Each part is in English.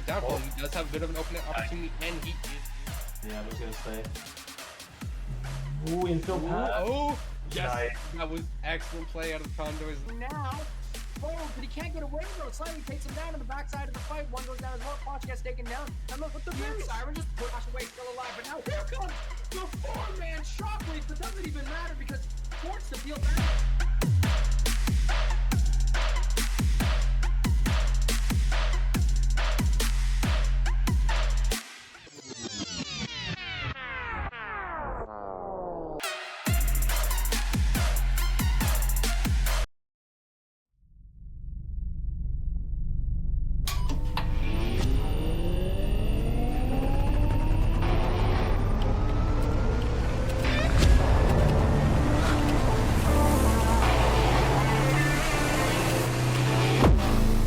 it down for him. He does have a bit of an open opportunity, and he is. Yeah, I was going to say. Ooh, infield pass. Oh, yes. Nice. That was excellent play out of the Condors. Now, forward, but he can't get away from it. Slightly takes him down on the backside of the fight. One goes down as well. Quatch gets taken down. And look with the move. Siren just pushed away, still alive. But now here comes the four-man shockwave. But doesn't even matter because Sports the field back.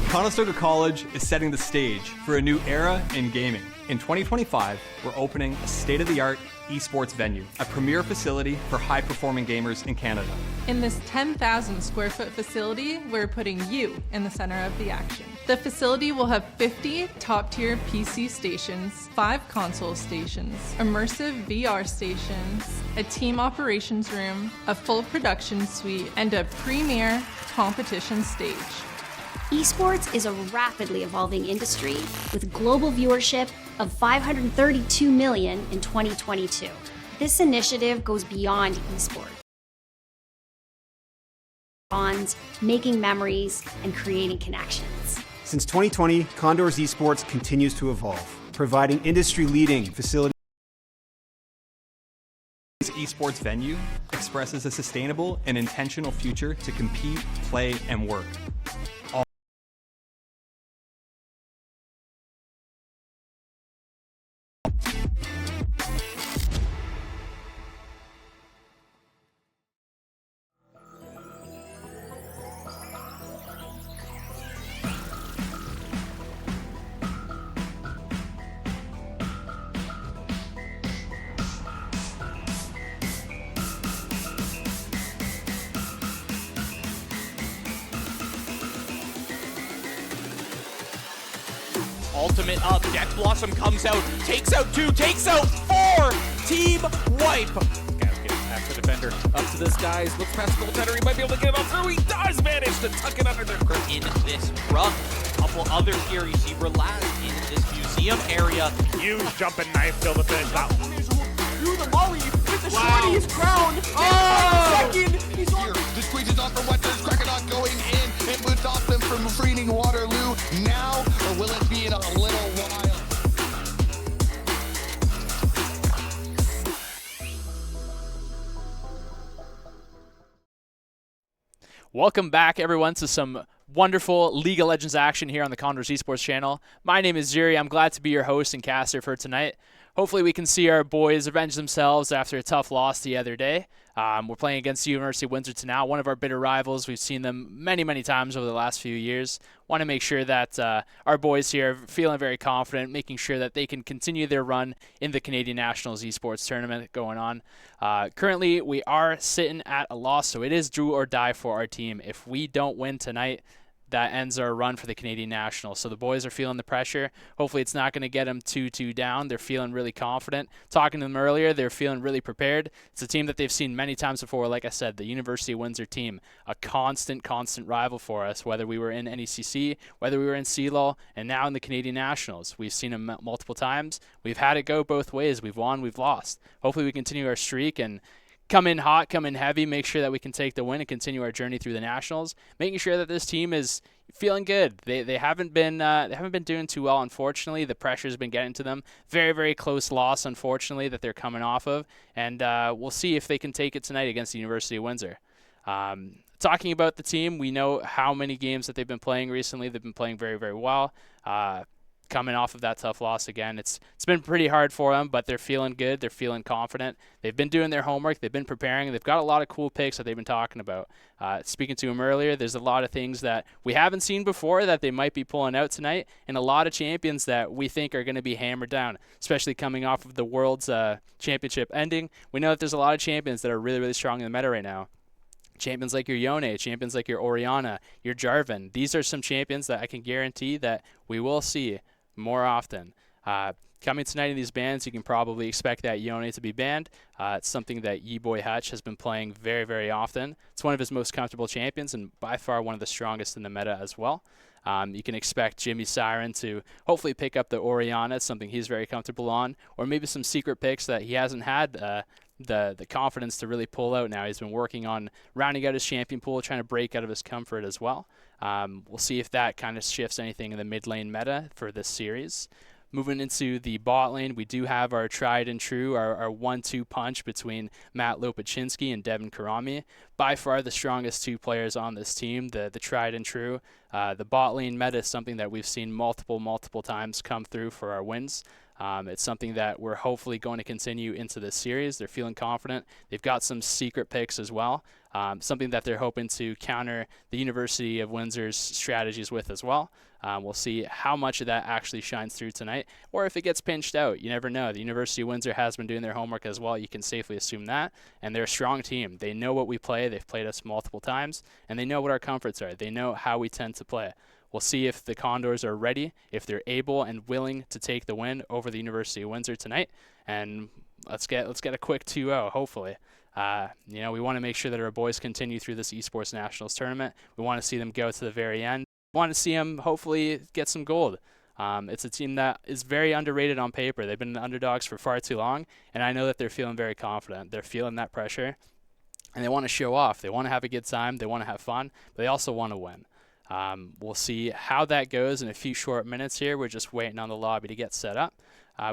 Conestoga College is setting the stage for a new era in gaming. In 2025, we're opening a state-of-the-art esports venue, a premier facility for high-performing gamers in Canada. In this 10,000 square foot facility, we're putting you in the center of the action. The facility will have 50 top-tier PC stations, 5 console stations, immersive VR stations, a team operations room, a full production suite, and a premier competition stage. Esports is a rapidly evolving industry with global viewership of 532 million in 2022. This initiative goes beyond esports. Bonds, making memories, and creating connections. Since 2020, Condors Esports continues to evolve, providing industry-leading facilities. This esports venue expresses a sustainable and intentional future to compete, play, and work. Ultimate up, Death Blossom comes out, takes out 2, takes out 4, team wipe. Gotta get past the defender, up to the skies, looks past the goaltender, he might be able to get him up through, he does manage to tuck it under the grip in this run. A couple other here, you see Relaz in this museum area. Huge jumping knife till the finish. Through the volley, with the shorty, he's crowned. Oh! Second, he's on. The squeeze is off for Windsor, Crocodile going in, it moves off them from freeing Waterloo now, or will it be in a little while? Welcome back, everyone, to some wonderful League of Legends action here on the Condors Esports channel. My name is Zuri. I'm glad to be your host and caster for tonight. Hopefully we can see our boys avenge themselves after a tough loss the other day. We're playing against the University of Windsor tonight, one of our bitter rivals. We've seen them many, many times over the last few years. Want to make sure that our boys here are feeling very confident, making sure that they can continue their run in the Canadian Nationals Esports tournament going on. Currently, we are sitting at a loss, so it is do or die for our team. If we don't win tonight, that ends our run for the Canadian Nationals. So the boys are feeling the pressure. Hopefully it's not going to get them 2-2 down. They're feeling really confident. Talking to them earlier, they're feeling really prepared. It's a team that they've seen many times before. Like I said, the University of Windsor team, a constant rival for us, whether we were in NECC, whether we were in CLOL, and now in the Canadian Nationals. We've seen them multiple times. We've had it go both ways. We've won, we've lost. Hopefully we continue our streak and come in hot, come in heavy, make sure that we can take the win and continue our journey through the Nationals, making sure that this team is feeling good. They haven't been doing too well, unfortunately. The pressure's been getting to them. Very, very close loss, unfortunately, that they're coming off of, and we'll see if they can take it tonight against the University of Windsor. Talking about the team, we know how many games that they've been playing recently. They've been playing very, very well. Coming off of that tough loss again. It's been pretty hard for them, but they're feeling good. They're feeling confident. They've been doing their homework. They've been preparing. They've got a lot of cool picks that they've been talking about. Speaking to them earlier, there's a lot of things that we haven't seen before that they might be pulling out tonight, and a lot of champions that we think are going to be hammered down, especially coming off of the World's Championship ending. We know that there's a lot of champions that are really, really strong in the meta right now. Champions like your Yone, champions like your Orianna, your Jarvan. These are some champions that I can guarantee that we will see more often. Coming tonight in these bans, you can probably expect that Yone to be banned. It's something that Ye-Boy Hutch has been playing very, very often. It's one of his most comfortable champions and by far one of the strongest in the meta as well. You can expect Jimmy Siren to hopefully pick up the Orianna, something he's very comfortable on, or maybe some secret picks that he hasn't had the confidence to really pull out now. He's been working on rounding out his champion pool, trying to break out of his comfort as well. We'll see if that kind of shifts anything in the mid lane meta for this series. Moving into the bot lane, we do have our tried and true, our 1-2 punch between Matt Lopachinski and Devin Karami. By far the strongest two players on this team, the tried and true. The bot lane meta is something that we've seen multiple times come through for our wins. It's something that we're hopefully going to continue into this series. They're feeling confident. They've got some secret picks as well, something that they're hoping to counter the University of Windsor's strategies with as well. We'll see how much of that actually shines through tonight, or if it gets pinched out. You never know. The University of Windsor has been doing their homework as well. You can safely assume that. And they're a strong team. They know what we play. They've played us multiple times, and they know what our comforts are. They know how we tend to play. We'll see if the Condors are ready, if they're able and willing to take the win over the University of Windsor tonight. And let's get a quick 2-0, hopefully. We want to make sure that our boys continue through this Esports Nationals tournament. We want to see them go to the very end. We want to see them hopefully get some gold. It's a team that is very underrated on paper. They've been the underdogs for far too long, and I know that they're feeling very confident. They're feeling that pressure, and they want to show off. They want to have a good time. They want to have fun, but they also want to win. We'll see how that goes in a few short minutes here. We're just waiting on the lobby to get set up.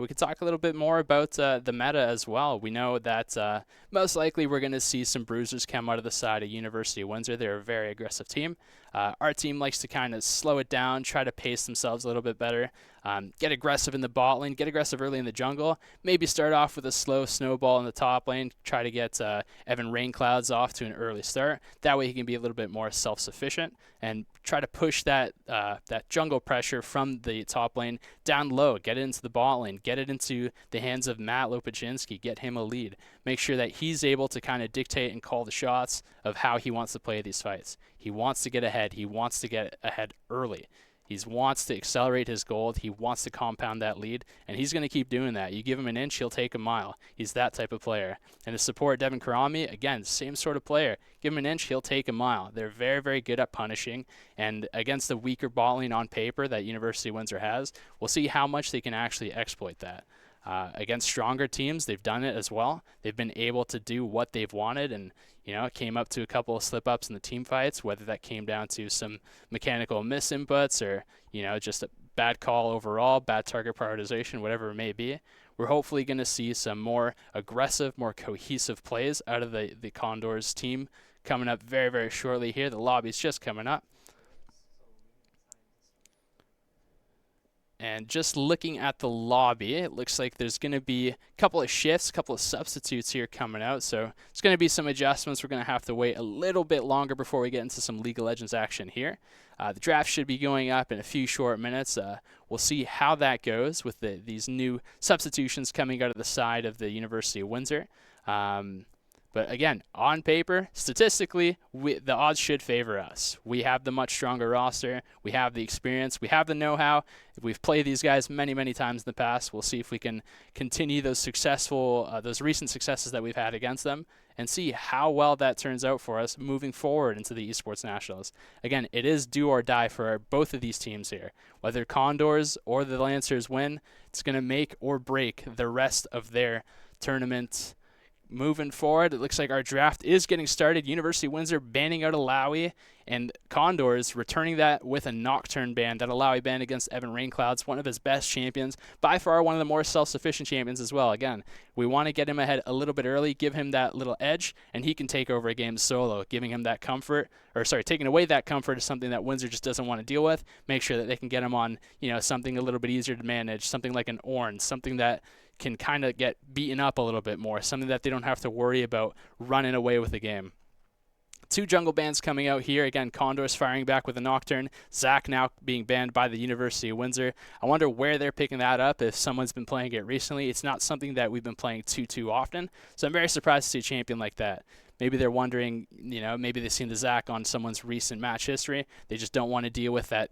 We could talk a little bit more about the meta as well. We know that most likely we're going to see some bruisers come out of the side of University of Windsor. They're a very aggressive team. Our team likes to kind of slow it down, try to pace themselves a little bit better, get aggressive in the bot lane, get aggressive early in the jungle, maybe start off with a slow snowball in the top lane, try to get Evan Rainclouds off to an early start. That way he can be a little bit more self-sufficient and try to push that jungle pressure from the top lane down low, get it into the bot lane, get it into the hands of Matt Lopachinski, get him a lead. Make sure that he's able to kind of dictate and call the shots of how he wants to play these fights. He wants to get ahead. He wants to get ahead early. He wants to accelerate his gold. He wants to compound that lead, and he's going to keep doing that. You give him an inch, he'll take a mile. He's that type of player. And to support Devin Karami, again, same sort of player. Give him an inch, he'll take a mile. They're very, very good at punishing, and against the weaker bot lane on paper that University of Windsor has, we'll see how much they can actually exploit that. Against stronger teams, they've done it as well. They've been able to do what they've wanted, and it came up to a couple of slip-ups in the team fights, whether that came down to some mechanical misinputs or, just a bad call overall, bad target prioritization, whatever it may be. We're hopefully going to see some more aggressive, more cohesive plays out of the Condors team coming up very, very shortly here. The lobby's just coming up. And just looking at the lobby, it looks like there's going to be a couple of shifts, a couple of substitutes here coming out. So it's going to be some adjustments. We're going to have to wait a little bit longer before we get into some League of Legends action here. The draft should be going up in a few short minutes. We'll see how that goes with these new substitutions coming out of the side of the University of Windsor. But again, on paper, statistically, the odds should favor us. We have the much stronger roster. We have the experience. We have the know-how. We've played these guys many, many times in the past. We'll see if we can continue those recent successes that we've had against them and see how well that turns out for us moving forward into the Esports Nationals. Again, it is do or die for both of these teams here. Whether Condors or the Lancers win, it's going to make or break the rest of their tournament. Moving forward, it looks like our draft is getting started. University of Windsor banning out Alawi, and Condors returning that with a Nocturne ban. That Alawi ban against Evan Rainclouds, one of his best champions, by far one of the more self-sufficient champions as well. Again, we want to get him ahead a little bit early, give him that little edge, and he can take over a game solo, giving him that comfort, taking away that comfort is something that Windsor just doesn't want to deal with. Make sure that they can get him on, something a little bit easier to manage, something like an Ornn, something that can kind of get beaten up a little bit more, something that they don't have to worry about running away with the game. Two jungle bans coming out here. Again, Condors firing back with a Nocturne. Zach now being banned by the University of Windsor. I wonder where they're picking that up, if someone's been playing it recently. It's not something that we've been playing too often, so I'm very surprised to see a champion like that. Maybe they're wondering, maybe they've seen the Zach on someone's recent match history. They just don't want to deal with that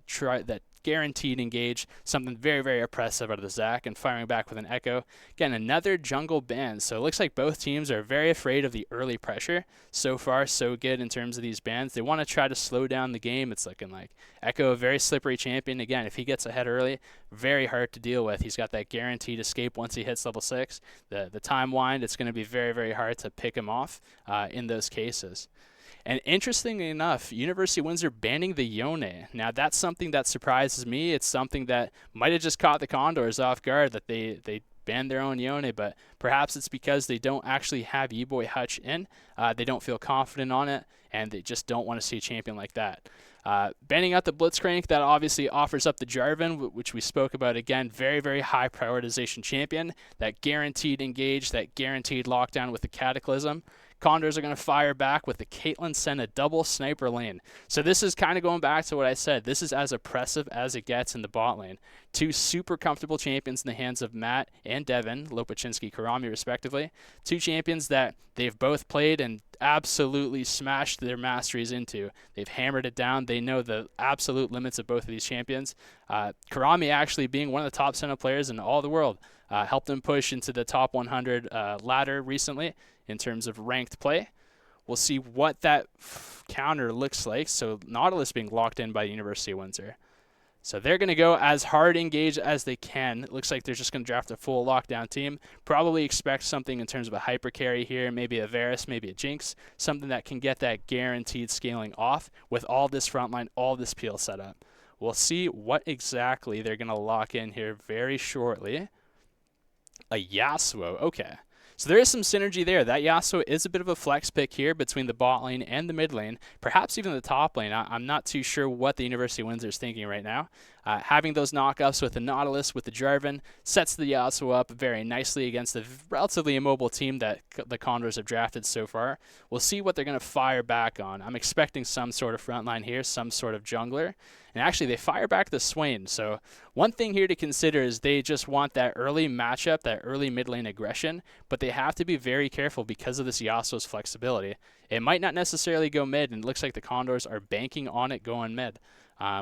guaranteed engage, something very, very oppressive out of the Zach, and firing back with an Echo. Again, another jungle ban. So it looks like both teams are very afraid of the early pressure. So far, so good in terms of these bans. They want to try to slow down the game. It's looking like Echo, a very slippery champion. Again, if he gets ahead early, very hard to deal with. He's got that guaranteed escape once he hits level 6. The time wind, it's going to be very, very hard to pick him off in those cases. And interestingly enough, University of Windsor banning the Yone. Now, that's something that surprises me. It's something that might have just caught the Condors off guard, that they banned their own Yone, but perhaps it's because they don't actually have E-Boy Hutch in. They don't feel confident on it, and they just don't want to see a champion like that. Banning out the Blitzcrank, that obviously offers up the Jarvan, which we spoke about again. Very, very high prioritization champion. That guaranteed engage, that guaranteed lockdown with the Cataclysm. Condors are going to fire back with the Caitlyn Senna double sniper lane. So this is kind of going back to what I said. This is as oppressive as it gets in the bot lane. Two super comfortable champions in the hands of Matt and Devin, Lopachinski, Karami, respectively. Two champions that they've both played and absolutely smashed their masteries into. They've hammered it down. They know the absolute limits of both of these champions. Karami actually being one of the top Senna players in all the world. Helped them push into the top 100 ladder recently in terms of ranked play. We'll see what that counter looks like. So Nautilus being locked in by the University of Windsor. So they're going to go as hard engaged as they can. It looks like they're just going to draft a full lockdown team. Probably expect something in terms of a hyper carry here, maybe a Varus, maybe a Jinx, something that can get that guaranteed scaling off with all this frontline, all this peel set up. We'll see what exactly they're going to lock in here very shortly. A Yasuo, okay. So there is some synergy there. That Yasuo is a bit of a flex pick here between the bot lane and the mid lane, perhaps even the top lane. I'm not too sure what the University of Windsor is thinking right now. Having those knockups with the Nautilus, with the Jarvan, sets the Yasuo up very nicely against the relatively immobile team that the Condors have drafted so far. We'll see what they're going to fire back on. I'm expecting some sort of frontline here, some sort of jungler. And actually, they fire back the Swain. So one thing here to consider is they just want that early matchup, that early mid lane aggression, but they have to be very careful because of this Yasuo's flexibility. It might not necessarily go mid, and it looks like the Condors are banking on it going mid.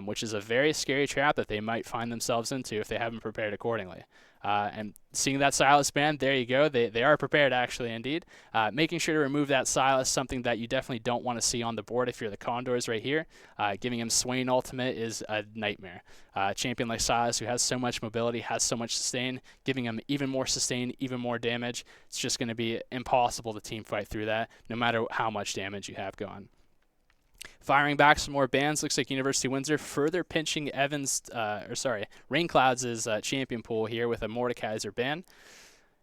Which is a very scary trap that they might find themselves into if they haven't prepared accordingly. And seeing that Silas ban, there you go. They are prepared, actually, indeed. Making sure to remove that Silas, something that you definitely don't want to see on the board if you're the Condors right here. Giving him Swain ultimate is a nightmare. A champion like Silas, who has so much mobility, has so much sustain, giving him even more sustain, even more damage. It's just going to be impossible to team fight through that, no matter how much damage you have going. Firing back some more bans, looks like University of Windsor further pinching Rainclouds' champion pool here with a Mordekaiser ban.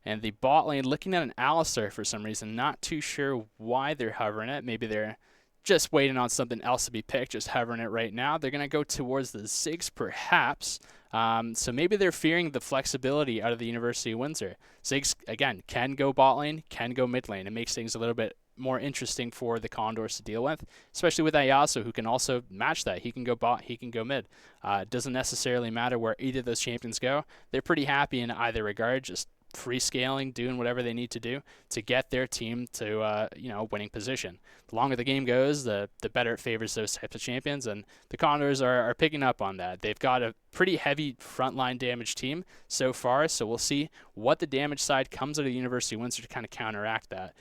And the bot lane looking at an Alistar for some reason. Not too sure why they're hovering it. Maybe they're just waiting on something else to be picked, just hovering it right now. They're going to go towards the Ziggs perhaps. So maybe they're fearing the flexibility out of the University of Windsor. Ziggs, again, can go bot lane, can go mid lane. It makes things a little bit more interesting for the Condors to deal with, especially with Ayasu, who can also match that. He can go bot, he can go mid. It doesn't necessarily matter where either of those champions go. They're pretty happy in either regard, just free scaling, doing whatever they need to do to get their team to winning position. The longer the game goes, the better it favors those types of champions, and the Condors are picking up on that. They've got a pretty heavy frontline damage team so far, so we'll see what the damage side comes out of the University of Windsor to kind of counteract that.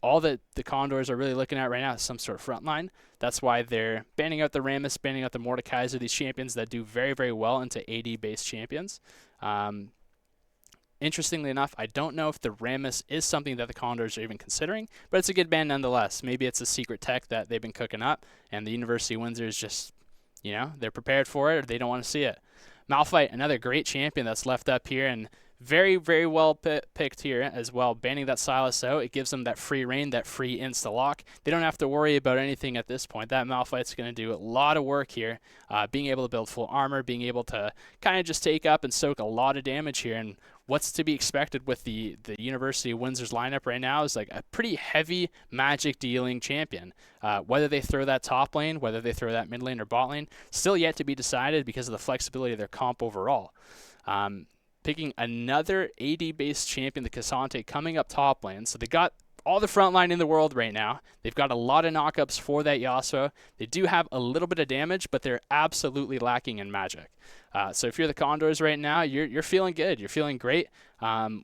All that the Condors are really looking at right now is some sort of front line. That's why they're banning out the Rammus, banning out the Mordekaiser, these champions that do very, very well into AD-based champions. Interestingly enough, I don't know if the Rammus is something that the Condors are even considering, but it's a good ban nonetheless. Maybe it's a secret tech that they've been cooking up, and the University of Windsor is just, they're prepared for it, or they don't want to see it. Malphite, another great champion that's left up here, and very, very well picked here as well. Banning that Silas out, it gives them that free reign, that free insta-lock. They don't have to worry about anything at this point. That Malphite's going to do a lot of work here, being able to build full armor, being able to kind of just take up and soak a lot of damage here. And what's to be expected with the University of Windsor's lineup right now is like a pretty heavy magic dealing champion. Whether they throw that top lane, whether they throw that mid lane or bot lane, still yet to be decided because of the flexibility of their comp overall. Picking another AD-based champion, the Cassante, coming up top lane. So they got all the front line in the world right now. They've got a lot of knockups for that Yasuo. They do have a little bit of damage, but they're absolutely lacking in magic. So if you're the Condors right now, you're feeling good. You're feeling great.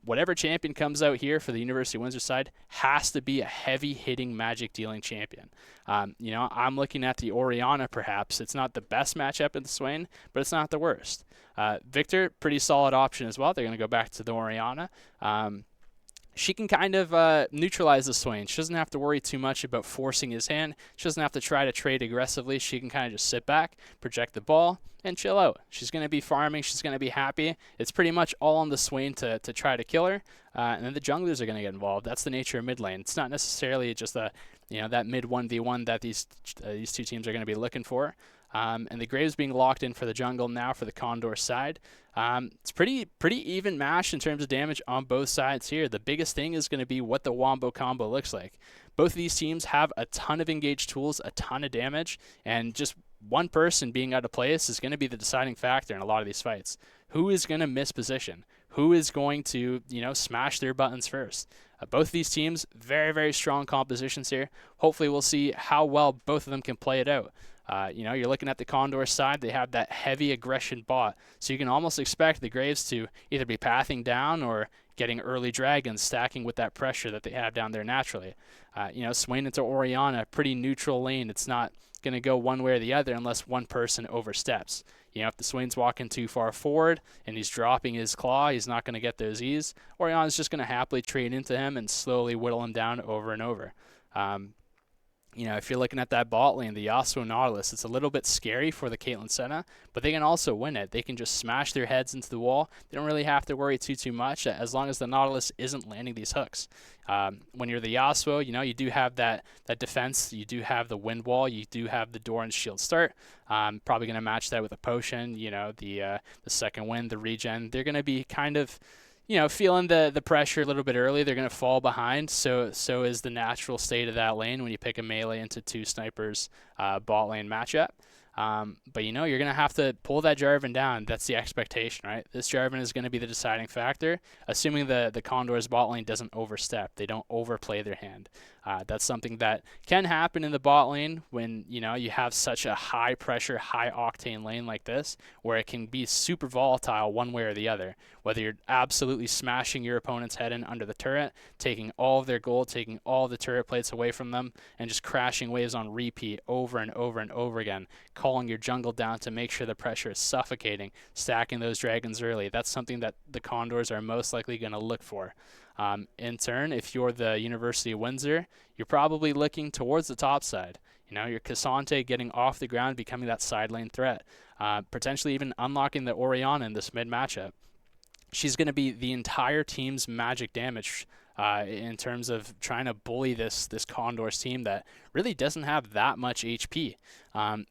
Whatever champion comes out here for the University of Windsor side has to be a heavy-hitting magic-dealing champion. I'm looking at the Orianna, perhaps. It's not the best matchup in the Swain, but it's not the worst. Victor, pretty solid option as well. They're going to go back to the Orianna. She can kind of neutralize the Swain. She doesn't have to worry too much about forcing his hand. She doesn't have to try to trade aggressively. She can kind of just sit back, project the ball, and chill out. She's going to be farming. She's going to be happy. It's pretty much all on the Swain to try to kill her. And then the junglers are going to get involved. That's the nature of mid lane. It's not necessarily just that mid 1v1 that these two teams are going to be looking for. And the Graves being locked in for the jungle now for the Condor side. It's pretty even match in terms of damage on both sides here. The biggest thing is going to be what the Wombo combo looks like. Both of these teams have a ton of engaged tools, a ton of damage, and just one person being out of place is going to be the deciding factor in a lot of these fights. Who is going to miss position? Who is going to, smash their buttons first? Both of these teams, very, very strong compositions here. Hopefully we'll see how well both of them can play it out. You're looking at the Condor side. They have that heavy aggression bot. So you can almost expect the Graves to either be pathing down or getting early dragons, stacking with that pressure that they have down there naturally. Swain into Orianna, pretty neutral lane. It's not going to go one way or the other unless one person oversteps. If the Swain's walking too far forward and he's dropping his claw, he's not going to get those E's. Orianna's just going to happily trade into him and slowly whittle him down over and over. If you're looking at that bot lane, the Yasuo Nautilus, it's a little bit scary for the Caitlyn Senna, but they can also win it. They can just smash their heads into the wall. They don't really have to worry too much as long as the Nautilus isn't landing these hooks. When you're the Yasuo, you do have that defense. You do have the wind wall. You do have the door and shield start. Probably going to match that with a potion, the second wind, the regen. They're going to be kind of feeling the pressure a little bit early. They're going to fall behind. So is the natural state of that lane when you pick a melee into two snipers bot lane matchup. But you're going to have to pull that Jarvan down. That's the expectation, right? This Jarvan is going to be the deciding factor, assuming the Condors bot lane doesn't overstep. They don't overplay their hand. That's something that can happen in the bot lane when, you have such a high pressure, high octane lane like this, where it can be super volatile one way or the other. Whether you're absolutely smashing your opponent's head in under the turret, taking all of their gold, taking all the turret plates away from them, and just crashing waves on repeat over and over and over again, calling your jungle down to make sure the pressure is suffocating, stacking those dragons early. That's something that the Condors are most likely going to look for. In turn, if you're the University of Windsor, you're probably looking towards the top side. Your Cassante getting off the ground, becoming that side lane threat, potentially even unlocking the Orianna in this mid matchup. She's going to be the entire team's magic damage in terms of trying to bully this Condors team that really doesn't have that much HP.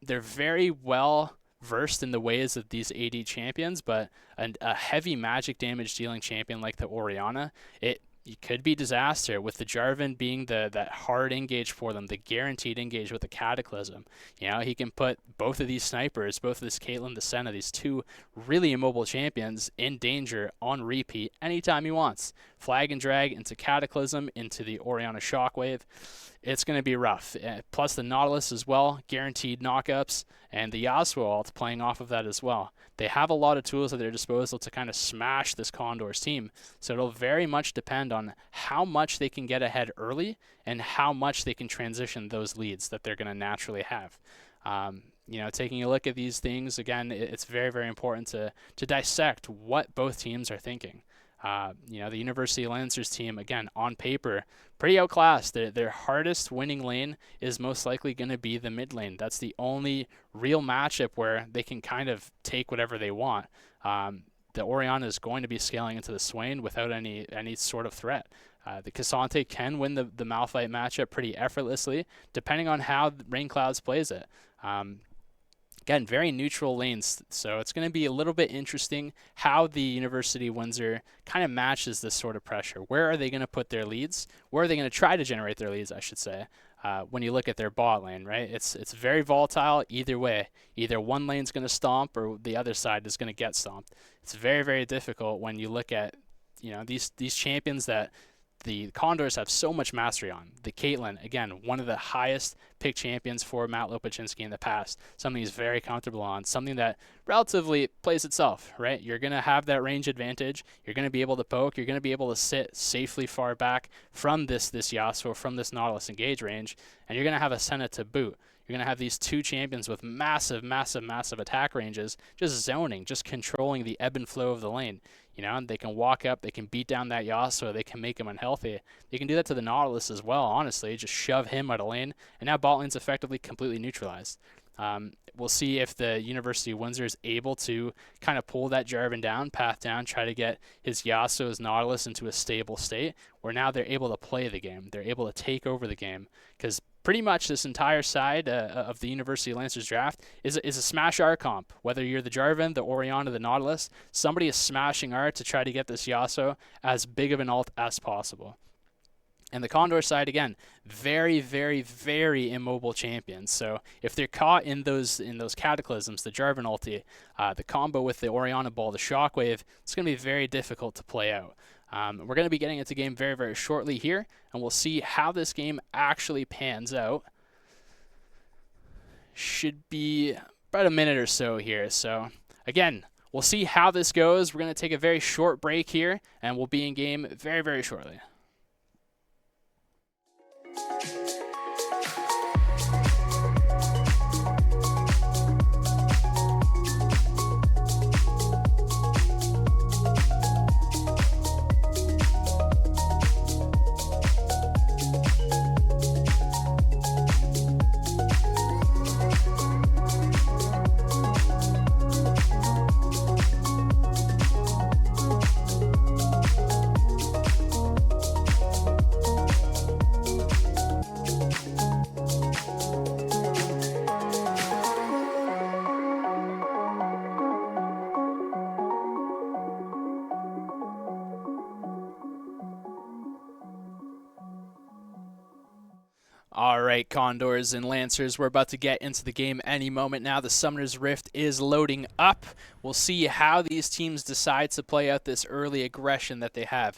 They're very well versed in the ways of these AD champions, but a heavy magic damage dealing champion like the Orianna, it could be disaster with the Jarvan being that hard engage for them, the guaranteed engage with the Cataclysm. He can put both of these snipers, both of this Caitlyn, the Senna, these two really immobile champions in danger on repeat anytime he wants. Flag and drag into Cataclysm, into the Orianna Shockwave. It's going to be rough. Plus the Nautilus as well, guaranteed knockups, and the Yasuo ult playing off of that as well. They have a lot of tools at their disposal to kind of smash this Condors team, so it'll very much depend on how much they can get ahead early and how much they can transition those leads that they're going to naturally have. Taking a look at these things, again, it's very, very important to dissect what both teams are thinking. The University Lancers team, again, on paper, pretty outclassed. Their hardest winning lane is most likely going to be the mid lane. That's the only real matchup where they can kind of take whatever they want. The Orianna is going to be scaling into the Swain without any sort of threat. The Cassante can win the Malphite matchup pretty effortlessly, depending on how Rain Clouds plays it. Again, very neutral lanes, so it's going to be a little bit interesting how the University of Windsor kind of matches this sort of pressure. Where are they going to put their leads? Where are they going to try to generate their leads, I should say, when you look at their bot lane, right? It's very volatile either way. Either one lane's going to stomp or the other side is going to get stomped. It's very, very difficult when you look at these champions that the Condors have so much mastery on. The Caitlyn, again, one of the highest pick champions for Matt Lopachinski in the past. Something he's very comfortable on. Something that relatively plays itself, right? You're going to have that range advantage. You're going to be able to poke. You're going to be able to sit safely far back from this Yasuo, from this Nautilus engage range. And you're going to have a Senna to boot. You're going to have these two champions with massive, massive, massive attack ranges, just zoning, just controlling the ebb and flow of the lane. You know, and they can walk up, they can beat down that Yasuo, they can make him unhealthy. They can do that to the Nautilus as well, honestly, just shove him out of lane, and now bot lane's effectively completely neutralized. We'll see if the University of Windsor is able to kind of pull that Jarvan down, path down, try to get his Yasuo, his Nautilus into a stable state, where now they're able to play the game. They're able to take over the game, because pretty much this entire side of the University of Lancers draft is a smash R comp. Whether you're the Jarvan, the Orianna, the Nautilus, somebody is smashing R to try to get this Yasuo as big of an ult as possible. And the Condor side, again, very, very, very immobile champions. So if they're caught in those cataclysms, the Jarvan ulti, the combo with the Orianna ball, the shockwave, it's going to be very difficult to play out. We're going to be getting into the game very, very shortly here, and we'll see how this game actually pans out. Should be about a minute or so here. So again, we'll see how this goes. We're going to take a very short break here, and we'll be in game very, very shortly. All right, Condors and Lancers, we're about to get into the game any moment now. The Summoner's Rift is loading up. We'll see how these teams decide to play out this early aggression that they have.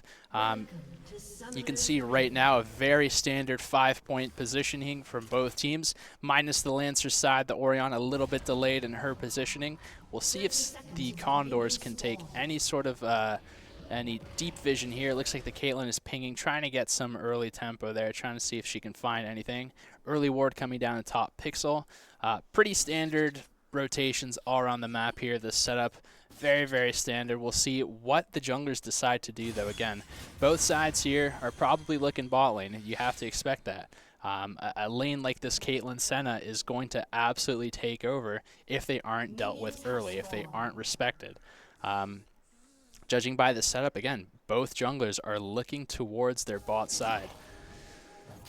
You can see right now a very standard 5-point positioning from both teams, minus the Lancers side, the Orianna a little bit delayed in her positioning. We'll see if the Condors can take any sort of any deep vision here. It looks like the Caitlyn is pinging, trying to get some early tempo there, trying to see if she can find anything. Early ward coming down the top pixel. Pretty standard rotations all around the map here. This setup, very, very standard. We'll see what the junglers decide to do, though. Again, both sides here are probably looking bot lane. You have to expect that. A lane like this Caitlyn Senna is going to absolutely take over if they aren't dealt with early, if they aren't respected. Judging by the setup, again, both junglers are looking towards their bot side.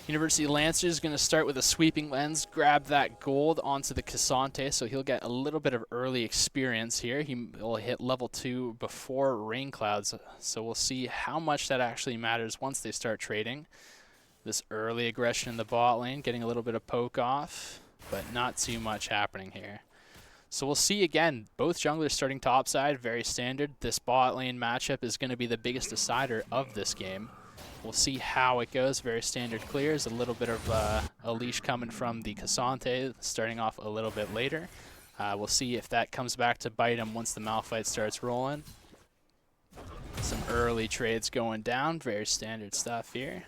University Lancers is going to start with a sweeping lens, grab that gold onto the Cassante, so he'll get a little bit of early experience here. He will hit level 2 before Rain Clouds, so we'll see how much that actually matters once they start trading. This early aggression in the bot lane, getting a little bit of poke off, but not too much happening here. So we'll see again, both junglers starting topside, very standard. This bot lane matchup is going to be the biggest decider of this game. We'll see how it goes. Very standard clears, a little bit of a leash coming from the Cassante, starting off a little bit later. We'll see if that comes back to bite him once the Malphite starts rolling. Some early trades going down, very standard stuff here.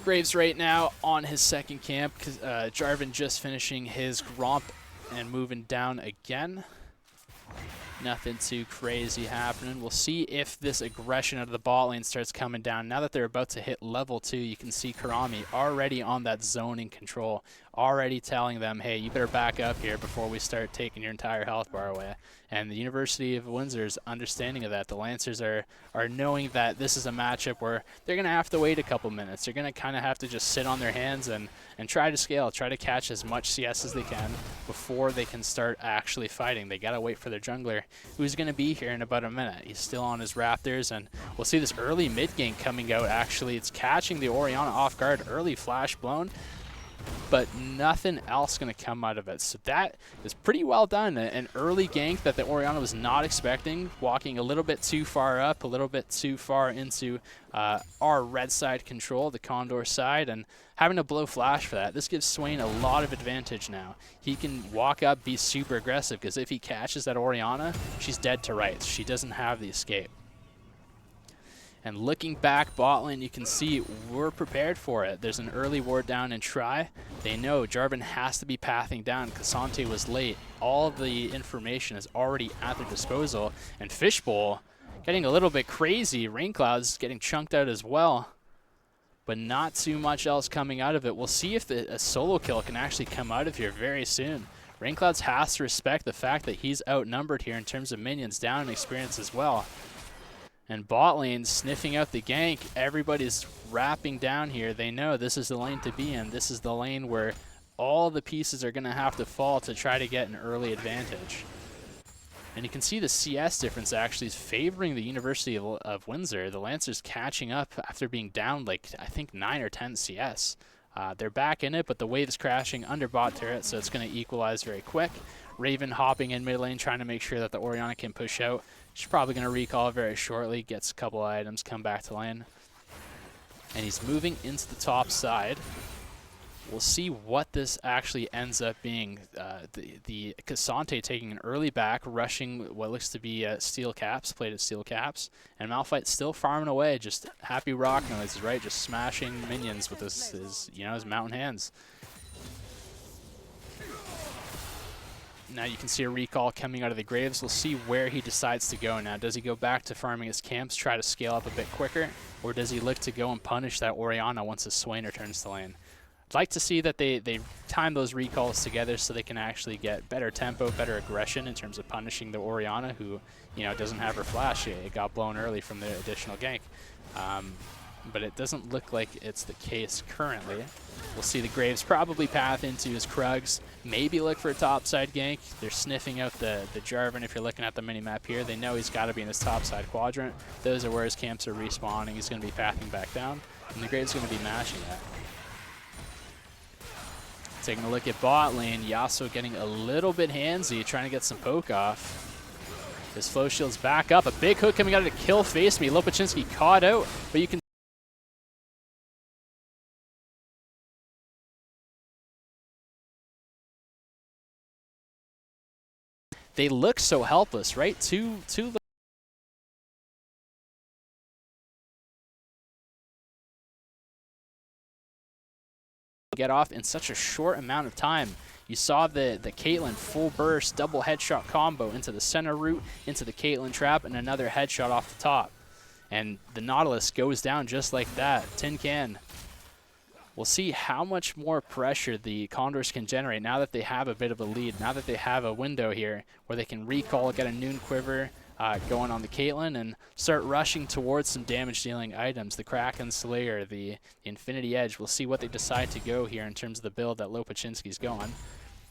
Graves right now on his second camp. Jarvan just finishing his Gromp and moving down again. Nothing too crazy happening. We'll see if this aggression out of the bot lane starts coming down. Now that they're about to hit level 2, you can see Karami already on that zoning control, already telling them, hey, you better back up here before we start taking your entire health bar away. And the University of Windsor's understanding of that. The Lancers are knowing that this is a matchup where they're going to have to wait a couple minutes. They're going to kind of have to just sit on their hands and try to scale, try to catch as much CS as they can before they can start actually fighting. They got to wait for their jungler, who's going to be here in about a minute. He's still on his Raptors, and we'll see this early mid gank coming out. Actually, it's catching the Orianna off guard. Early flash blown. but nothing else going to come out of it. So that is pretty well done. An early gank that the Orianna was not expecting, walking a little bit too far up, a little bit too far into our red side control, the Condor side, and having to blow flash for that. This gives Swain a lot of advantage now. He can walk up, be super aggressive, because if he catches that Orianna, she's dead to rights. She doesn't have the escape. And looking back bot lane, you can see we're prepared for it. There's an early ward down and try. They know Jarvan has to be pathing down. Cassante was late. All of the information is already at their disposal. And Fishbowl getting a little bit crazy. Raincloud's getting chunked out as well, but not too much else coming out of it. We'll see if a solo kill can actually come out of here very soon. Rainclouds has to respect the fact that he's outnumbered here in terms of minions down and experience as well. And bot lane sniffing out the gank. Everybody's wrapping down here. They know this is the lane to be in. This is the lane where all the pieces are going to have to fall to try to get an early advantage. And you can see the CS difference actually is favoring the University of Windsor. The Lancers catching up after being down like, I think, 9 or 10 CS. They're back in it, but the wave is crashing under bot turret, so it's going to equalize very quick. Raven hopping in mid lane, trying to make sure that the Orianna can push out. She's probably going to recall very shortly, gets a couple items, come back to lane. And he's moving into the top side. We'll see what this actually ends up being. The Cassante taking an early back, rushing what looks to be steel caps, plated steel caps. And Malphite still farming away, just happy rock noises, right? Just smashing minions with his mountain hands. Now you can see a recall coming out of the graves. We'll see where he decides to go now. Does he go back to farming his camps, try to scale up a bit quicker? Or does he look to go and punish that Orianna once his Swain returns to lane? I'd like to see that they time those recalls together so they can actually get better tempo, better aggression in terms of punishing the Orianna, who doesn't have her flash. It got blown early from the additional gank. But it doesn't look like it's the case currently. We'll see the Graves probably path into his Krugs, maybe look for a topside gank. They're sniffing out the Jarvan. If you're looking at the mini-map here, they know he's got to be in his topside quadrant. Those are where his camps are respawning. He's going to be pathing back down, and the Graves going to be mashing that. Taking a look at bot lane, Yasuo getting a little bit handsy, trying to get some poke off. His flow shield's back up. A big hook coming out to kill Face Me. Lopachinski caught out, but you can they look so helpless, right? Two get off in such a short amount of time. You saw the Caitlyn full burst, double headshot combo into the center route, into the Caitlyn trap, and another headshot off the top. And the Nautilus goes down just like that. Tin can. We'll see how much more pressure the Condors can generate now that they have a bit of a lead, now that they have a window here where they can recall, get a Noon Quiver going on the Caitlyn, and start rushing towards some damage-dealing items. The Kraken Slayer, the Infinity Edge. We'll see what they decide to go here in terms of the build that Lopachinski's going.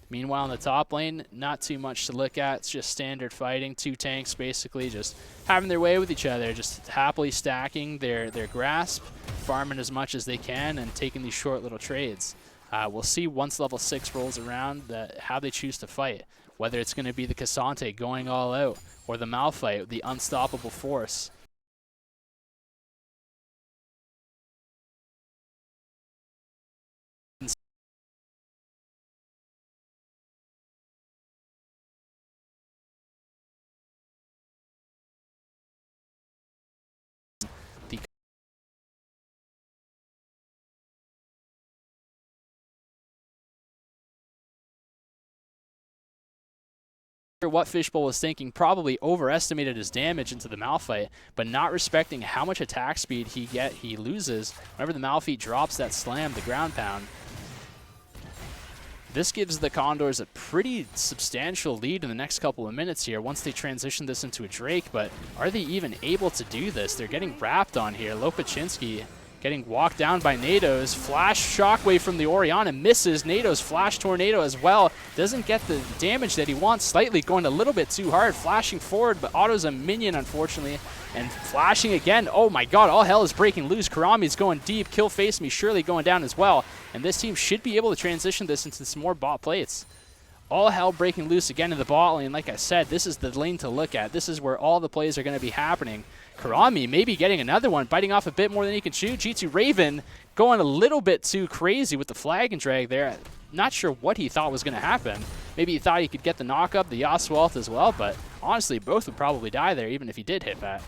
Meanwhile, in the top lane, not too much to look at. It's just standard fighting. Two tanks basically just having their way with each other, just happily stacking their grasp, farming as much as they can, and taking these short little trades. We'll see once level 6 rolls around how they choose to fight. Whether it's going to be the Cassante going all out, or the Malphite, the unstoppable force. What Fishbowl was thinking, probably overestimated his damage into the Malphite, but not respecting how much attack speed he loses whenever the Malphite drops that slam, the ground pound. This gives the Condors a pretty substantial lead in the next couple of minutes here once they transition this into a Drake, but are they even able to do this? They're getting wrapped on here. Lopachinski getting walked down by Nados. Flash Shockwave from the Orianna misses. Nados Flash Tornado as well. Doesn't get the damage that he wants. Slightly going a little bit too hard. Flashing forward, but autos a minion, unfortunately. And flashing again. Oh my god, all hell is breaking loose. Karami's going deep. Kill Face Me surely going down as well. And this team should be able to transition this into some more bot plates. All hell breaking loose again in the bot lane. Like I said, this is the lane to look at. This is where all the plays are going to be happening. Karami maybe getting another one, biting off a bit more than he can chew. G2 Raven going a little bit too crazy with the flag and drag there. Not sure what he thought was going to happen. Maybe he thought he could get the knock up, the Yasuo ult as well, but honestly, both would probably die there even if he did hit that.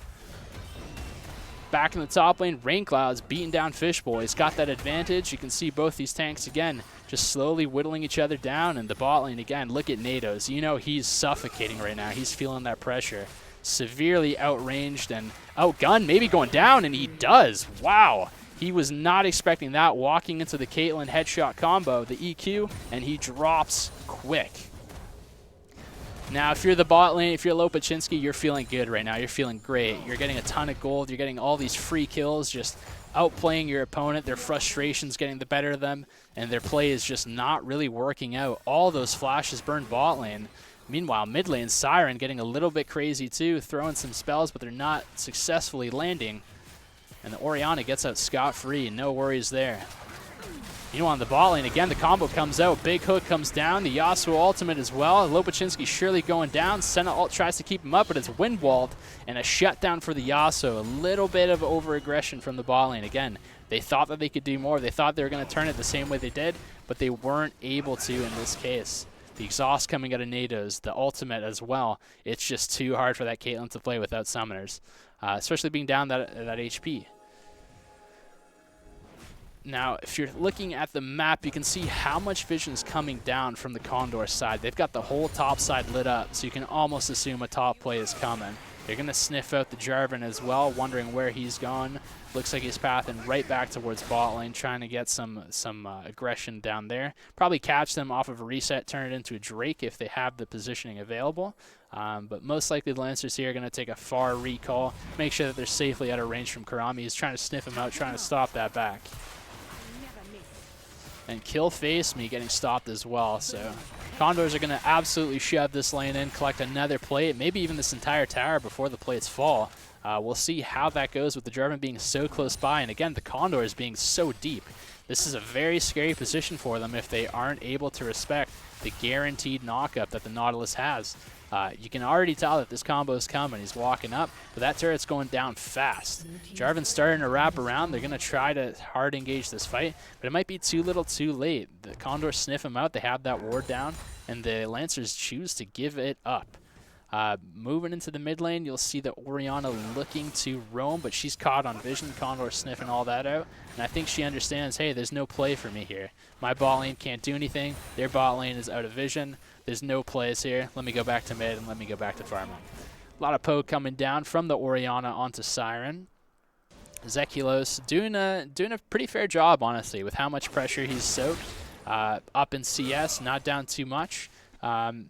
Back in the top lane, Rain Clouds beating down Fishboy. He's got that advantage. You can see both these tanks again just slowly whittling each other down. And the bot lane again, look at Nados. You know he's suffocating right now. He's feeling that pressure. Severely outranged and outgunned, maybe going down, and he does. Wow. He was not expecting that, walking into the Caitlyn headshot combo, the EQ, and he drops quick. Now, if you're the bot lane, if you're Lopaczynski, you're feeling good right now. You're feeling great. You're getting a ton of gold. You're getting all these free kills, just outplaying your opponent. Their frustration's getting the better of them, and their play is just not really working out. All those flashes burn bot lane. Meanwhile, mid lane, Siren getting a little bit crazy too, throwing some spells, but they're not successfully landing. And the Orianna gets out scot-free, no worries there. Meanwhile, on the bot lane, again, the combo comes out. Big hook comes down. The Yasuo ultimate as well. Lopaczynski surely going down. Senna ult tries to keep him up, but it's wind-walled. And a shutdown for the Yasuo. A little bit of over-aggression from the bot lane. Again, they thought that they could do more. They thought they were going to turn it the same way they did, but they weren't able to in this case. The exhaust coming out of Nados, the ultimate as well. It's just too hard for that Caitlyn to play without summoners, especially being down that HP. Now, if you're looking at the map, you can see how much vision is coming down from the Condor side. They've got the whole top side lit up, so you can almost assume a top play is coming. They're going to sniff out the Jarvan as well, wondering where he's gone. Looks like he's pathing right back towards bot lane, trying to get some aggression down there. Probably catch them off of a reset, turn it into a Drake if they have the positioning available. But most likely the Lancers here are going to take a far recall, make sure that they're safely out of range from Karami. He's trying to sniff him out, trying to stop that back. And Kill Face Me getting stopped as well. So Condors are going to absolutely shove this lane in, collect another plate, maybe even this entire tower before the plates fall. We'll see how that goes with the Jarvan being so close by, and again, the Condors being so deep. This is a very scary position for them if they aren't able to respect the guaranteed knockup that the Nautilus has. You can already tell that this combo is coming. He's walking up, but that turret's going down fast. Jarvan's starting to wrap around. They're going to try to hard engage this fight, but it might be too little too late. The Condors sniff him out. They have that ward down, and the Lancers choose to give it up. Moving into the mid lane, you'll see the Orianna looking to roam, but she's caught on vision. Condor sniffing all that out, and I think she understands, hey, there's no play for me here. My bot lane can't do anything. Their bot lane is out of vision. There's no plays here. Let me go back to mid and let me go back to farming. A lot of poke coming down from the Orianna onto Siren. Zekilos doing a pretty fair job, honestly, with how much pressure he's soaked. Up in CS, not down too much. And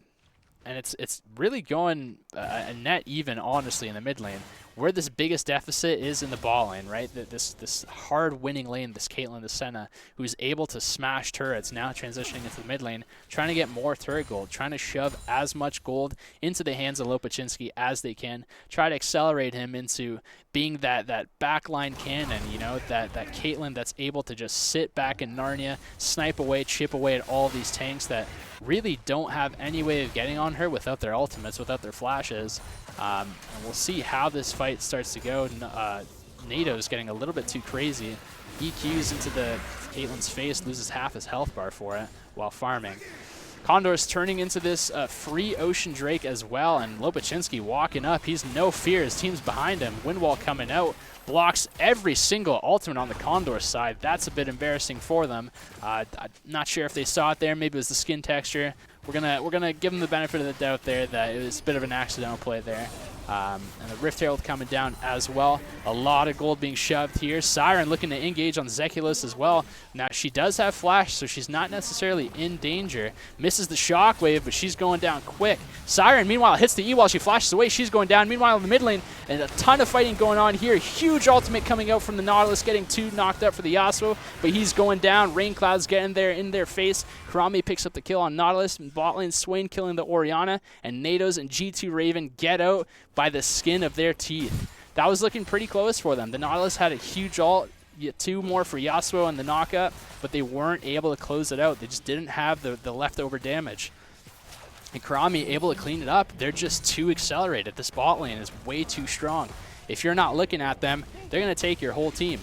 it's really going a net even, honestly, in the mid lane. Where this biggest deficit is in the bot lane, right? This hard winning lane, this Caitlyn, the Senna, who's able to smash turrets, now transitioning into the mid lane, trying to get more turret gold, trying to shove as much gold into the hands of Lopaczynski as they can, try to accelerate him into being that backline cannon, you know, that Caitlyn that's able to just sit back in Narnia, snipe away, chip away at all these tanks that really don't have any way of getting on her without their ultimates, without their flashes. And we'll see how this fight starts to go. Nado's getting a little bit too crazy. EQs into the Caitlyn's face, loses half his health bar for it while farming. Condor's turning into this free Ocean Drake as well, and Lopaczynski walking up. He's no fear. His team's behind him. Windwall coming out. Blocks every single ultimate on the Condor side. That's a bit embarrassing for them. I'm not sure if they saw it there. Maybe it was the skin texture. We're gonna give them the benefit of the doubt there that it was a bit of an accidental play there. And the Rift Herald coming down as well. A lot of gold being shoved here. Siren looking to engage on Zekulus as well. Now, she does have flash, so she's not necessarily in danger. Misses the shockwave, but she's going down quick. Siren, meanwhile, hits the E while she flashes away. She's going down. Meanwhile, in the mid lane, and a ton of fighting going on here. Huge ultimate coming out from the Nautilus, getting 2 knocked up for the Yasuo, but he's going down. Rain Cloud's getting there in their face. Karami picks up the kill on Nautilus. And bot lane, Swain killing the Orianna, and Nados and G2 Raven get out by the skin of their teeth. That was looking pretty close for them. The Nautilus had a huge ult, 2 more for Yasuo and the knockup, but they weren't able to close it out. They just didn't have the leftover damage. And Karami able to clean it up. They're just too accelerated. This bot lane is way too strong. If you're not looking at them, they're going to take your whole team.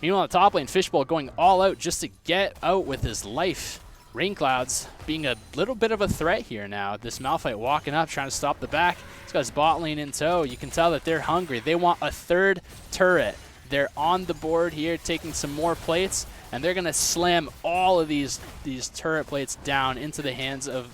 Meanwhile, the top lane, Fishbowl going all out just to get out with his life. Rain Clouds being a little bit of a threat here now. This Malphite walking up, trying to stop the back. He's got his bot lane in tow. You can tell that they're hungry. They want a 3rd turret. They're on the board here, taking some more plates, and they're going to slam all of these turret plates down into the hands of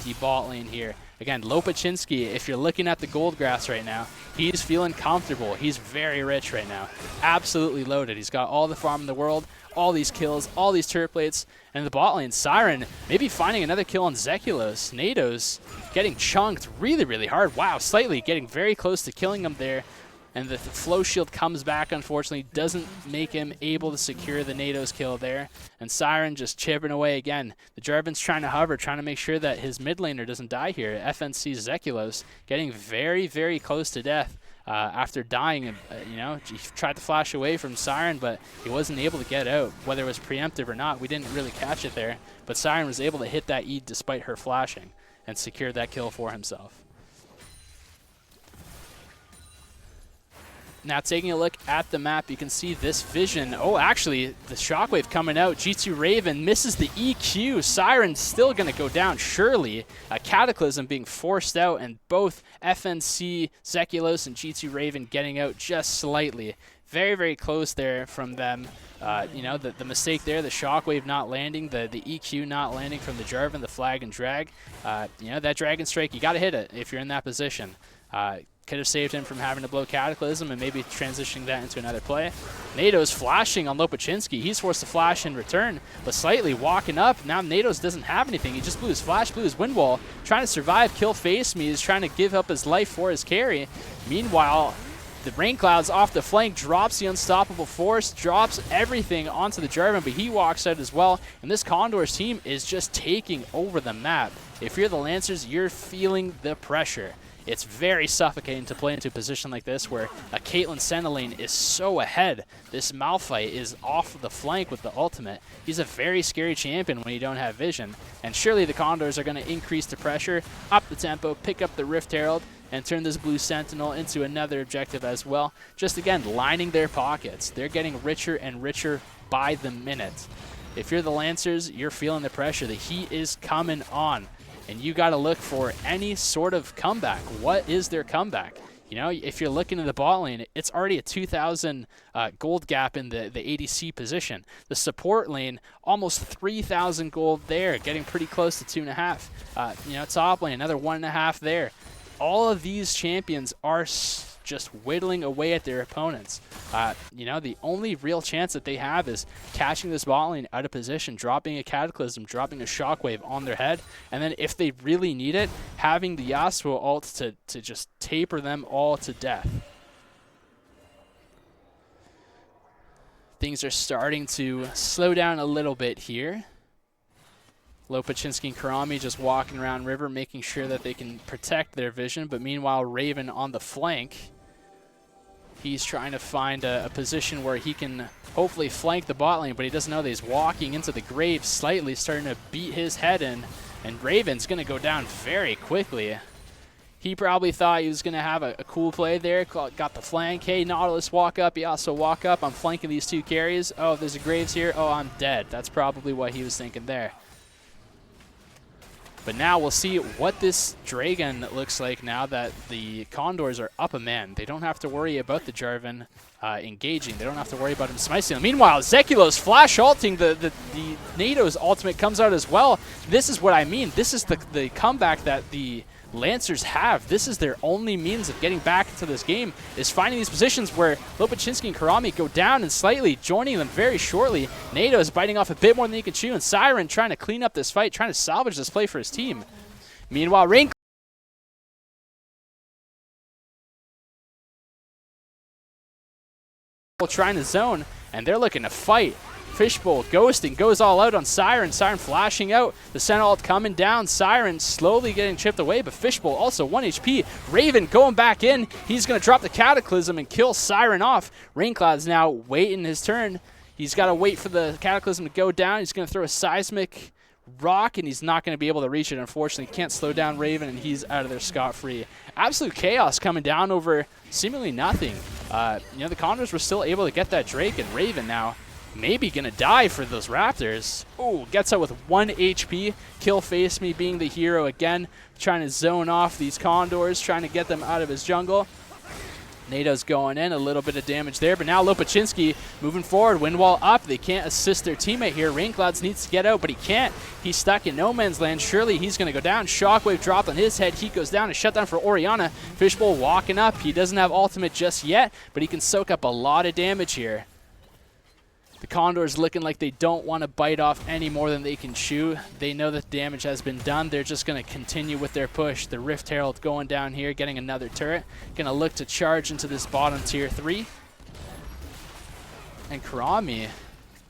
the bot lane here. Again, Lopachinski, if you're looking at the gold grass right now, he's feeling comfortable. He's very rich right now. Absolutely loaded. He's got all the farm in the world, all these kills, all these turret plates, and the bot lane, Siren, maybe finding another kill on Zekulus. Nados getting chunked really, really hard. Wow, slightly getting very close to killing him there. And the flow shield comes back, unfortunately, doesn't make him able to secure the Nados kill there. And Siren just chipping away again. The Jarvan's trying to hover, trying to make sure that his mid laner doesn't die here. FNC Zekulus getting very, very close to death after dying. You know, he tried to flash away from Siren, but he wasn't able to get out. Whether it was preemptive or not, we didn't really catch it there. But Siren was able to hit that E despite her flashing and secure that kill for himself. Now taking a look at the map, you can see this vision. Oh, actually, the shockwave coming out. G2 Raven misses the EQ. Siren's still going to go down, surely. A Cataclysm being forced out, and both FNC, Zekulus, and G2 Raven getting out just slightly. Very, very close there from them. You know, the mistake there, the shockwave not landing, the EQ not landing from the Jarvan, the flag and drag. You know, that Dragon Strike, you got to hit it if you're in that position. Could have saved him from having to blow Cataclysm and maybe transitioning that into another play. Nados flashing on Lopachinski. He's forced to flash in return, but slightly walking up. Now Nados doesn't have anything. He just blew his flash, blew his wind wall, trying to survive, kill Face Me. He's trying to give up his life for his carry. Meanwhile, the Rain Clouds off the flank, drops the Unstoppable Force, drops everything onto the Jarvan, but he walks out as well. And this Condors team is just taking over the map. If you're the Lancers, you're feeling the pressure. It's very suffocating to play into a position like this where a Caitlyn Senna is so ahead. This Malphite is off the flank with the ultimate. He's a very scary champion when you don't have vision. And surely the Condors are going to increase the pressure, up the tempo, pick up the Rift Herald, and turn this Blue Sentinel into another objective as well. Just again, lining their pockets. They're getting richer and richer by the minute. If you're the Lancers, you're feeling the pressure. The heat is coming on. And you got to look for any sort of comeback. What is their comeback? You know, if you're looking at the bot lane, it's already a 2,000 gold gap in the ADC position. The support lane, almost 3,000 gold there, getting pretty close to 2.5. You know, top lane, another 1.5 there. All of these champions are just whittling away at their opponents. You know, the only real chance that they have is catching this bot lane out of position, dropping a Cataclysm, dropping a Shockwave on their head, and then if they really need it, having the Yasuo ult to just taper them all to death. Things are starting to slow down a little bit here. Lopachinski and Karami just walking around river, making sure that they can protect their vision, but meanwhile Raven on the flank, he's trying to find a position where he can hopefully flank the bot lane, but he doesn't know that he's walking into the grave slightly, starting to beat his head in, and Raven's going to go down very quickly. He probably thought he was going to have a cool play there, got the flank. Hey, Nautilus, walk up. He also walk up. I'm flanking these 2 carries. Oh, there's a Graves here. Oh, I'm dead. That's probably what he was thinking there. But now we'll see what this Dragon looks like now that the Condors are up a man. They don't have to worry about the Jarvan engaging. They don't have to worry about him slicing them. Meanwhile, Zekulus flash ulting. The Nados ultimate comes out as well. This is what I mean. This is the comeback that the Lancers have. This is their only means of getting back into this game, is finding these positions where Lopaczynski and Karami go down and slightly joining them very shortly. NATO is biting off a bit more than he can chew, and Siren trying to clean up this fight, trying to salvage this play for his team. Meanwhile, Rain trying to zone, and they're looking to fight. Fishbowl ghosting, goes all out on Siren. Siren flashing out. The center ult coming down. Siren slowly getting chipped away, but Fishbowl also 1 HP. Raven going back in. He's going to drop the Cataclysm and kill Siren off. Raincloud's now waiting his turn. He's got to wait for the Cataclysm to go down. He's going to throw a Seismic Rock, and he's not going to be able to reach it, unfortunately. Can't slow down Raven, and he's out of there scot-free. Absolute chaos coming down over seemingly nothing. The Condors were still able to get that Drake, and Raven now maybe going to die for those Raptors. Oh, gets out with 1 HP. Kill Face Me being the hero again, trying to zone off these Condors, trying to get them out of his jungle. NATO's going in, a little bit of damage there, but now Lopaczynski moving forward, wind wall up. They can't assist their teammate here. Rainclouds needs to get out, but he can't. He's stuck in no man's land. Surely he's going to go down. Shockwave dropped on his head. He goes down. A shutdown for Orianna. Fishbowl walking up. He doesn't have ultimate just yet, but he can soak up a lot of damage here. The Condors looking like they don't want to bite off any more than they can chew. They know that damage has been done. They're just going to continue with their push. The Rift Herald going down here, getting another turret. Going to look to charge into this bottom tier 3. And Karami,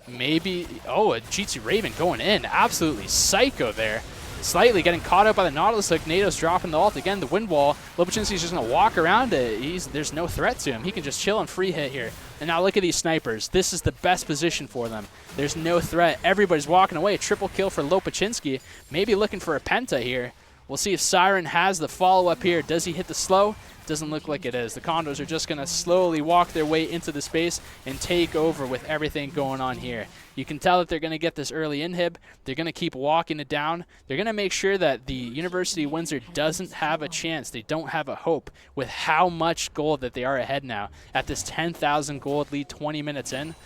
maybe... Oh, a Jitsu Raven going in. Absolutely psycho there. Slightly getting caught up by the Nautilus hook. NATO's dropping the ult again, the wind wall. Lopaczynski's just going to walk around it. There's no threat to him. He can just chill and free hit here. And now look at these snipers. This is the best position for them. There's no threat. Everybody's walking away. Triple kill for Lopaczynski. Maybe looking for a penta here. We'll see if Siren has the follow-up here. Does he hit the slow? Doesn't look like it is. The Condors are just going to slowly walk their way into the space and take over with everything going on here. You can tell that they're going to get this early inhib. They're going to keep walking it down. They're going to make sure that the University of Windsor doesn't have a chance. They don't have a hope with how much gold that they are ahead now. At this 10,000 gold lead 20 minutes in,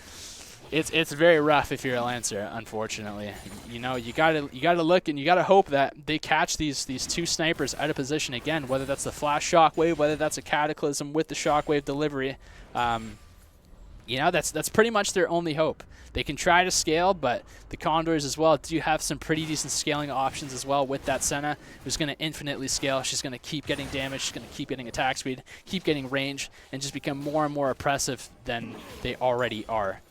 it's very rough if you're a Lancer, unfortunately. You know, you gotta look and you gotta hope that they catch these two snipers out of position again, whether that's the flash shockwave, whether that's a Cataclysm with the shockwave delivery. That's pretty much their only hope. They can try to scale, but the Condors as well do have some pretty decent scaling options as well with that Senna, who's going to infinitely scale. She's going to keep getting damage, she's going to keep getting attack speed, keep getting range, and just become more and more oppressive than they already are.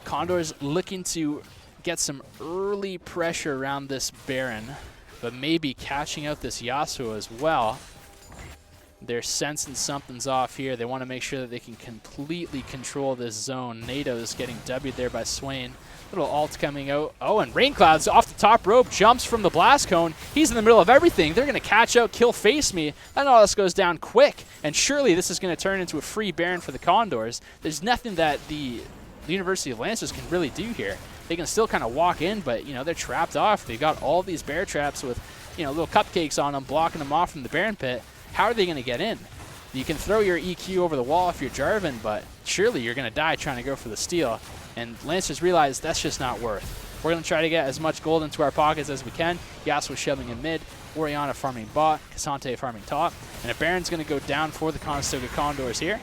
Condors looking to get some early pressure around this Baron, but maybe catching out this Yasuo as well. They're sensing something's off here. They want to make sure that they can completely control this zone. NATO is getting W'd there by Swain. Little ult coming out. Oh, and Raincloud's off the top rope, jumps from the blast cone. He's in the middle of everything. They're going to catch out, kill Face Me. And all this goes down quick. And surely this is going to turn into a free Baron for the Condors. There's nothing that the University of Lancers can really do here. They can still kind of walk in, but, they're trapped off. They've got all these bear traps with, little cupcakes on them, blocking them off from the Baron pit. How are they going to get in? You can throw your EQ over the wall if you're Jarvan, but surely you're going to die trying to go for the steal. And Lancers realize that's just not worth. We're going to try to get as much gold into our pockets as we can. Yasuo shoving in mid, Orianna farming bot, Cassante farming top, and a Baron's going to go down for the Conestoga Condors here.